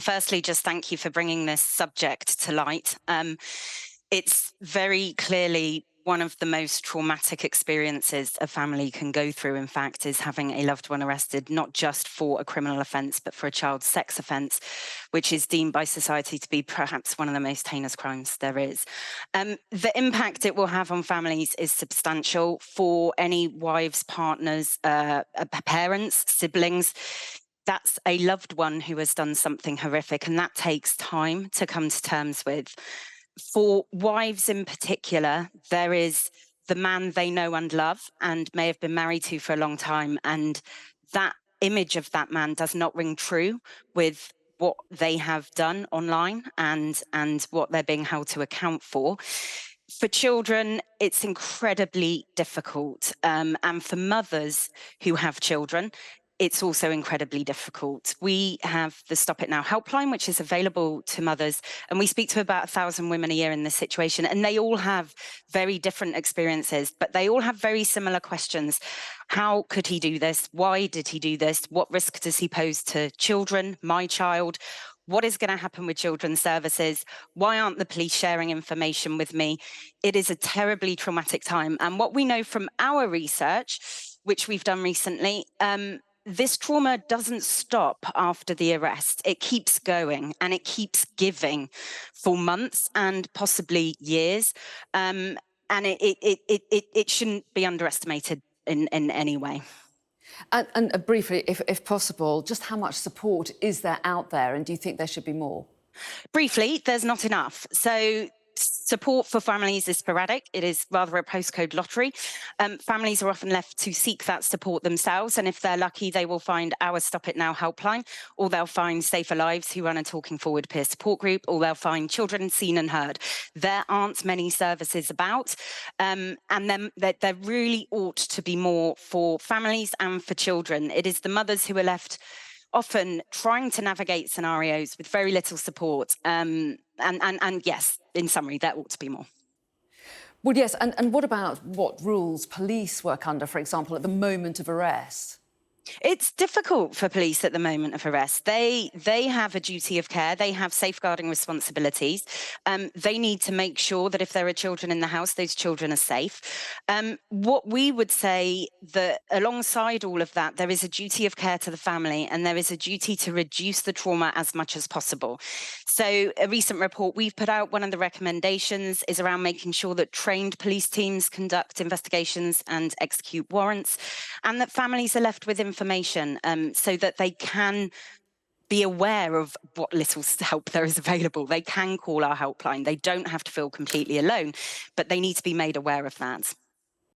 Firstly, just thank you for bringing this subject to light. It's very clearly one of the most traumatic experiences a family can go through, in fact, is having a loved one arrested, not just for a criminal offence, but for a child sex offence, which is deemed by society to be perhaps one of the most heinous crimes there is. The impact it will have on families is substantial. For any wives, partners, parents, siblings, that's a loved one who has done something horrific, and that takes time to come to terms with. For wives in particular, there is the man they know and love and may have been married to for a long time, and that image of that man does not ring true with what they have done online and what they're being held to account for. For children, it's incredibly difficult. And for mothers who have children, it's also incredibly difficult. We have the Stop It Now helpline, which is available to mothers, and we speak to about 1,000 women a year in this situation, and they all have very different experiences, but they all have very similar questions. How could he do this? Why did he do this? What risk does he pose to children, my child? What is going to happen with children's services? Why aren't the police sharing information with me? It is a terribly traumatic time. And what we know from our research, which we've done recently, this trauma doesn't stop after the arrest. It keeps going and it keeps giving for months and possibly years. And it shouldn't be underestimated in any way. And briefly, if possible, just how much support is there out there, and do you think there should be more? Briefly, there's not enough. So support for families is sporadic. It is rather a postcode lottery. Families are often left to seek that support themselves, and if they're lucky, they will find our Stop It Now helpline, or they'll find Safer Lives, who run a Talking Forward peer support group, or they'll find Children Seen and Heard. There aren't many services about, and then there really ought to be more for families and for children. It is the mothers who are left often trying to navigate scenarios with very little support. And yes, in summary, there ought to be more. Well, yes, and what about what rules police work under, for example, at the moment of arrest? It's difficult for police at the moment of arrest. They have a duty of care. They have safeguarding responsibilities. They need to make sure that if there are children in the house, those children are safe. What we would say that alongside all of that, there is a duty of care to the family, and there is a duty to reduce the trauma as much as possible. So a recent report we've put out, one of the recommendations is around making sure that trained police teams conduct investigations and execute warrants, and that families are left with information so that they can be aware of what little help there is available. They can call our helpline. They don't have to feel completely alone, but they need to be made aware of that.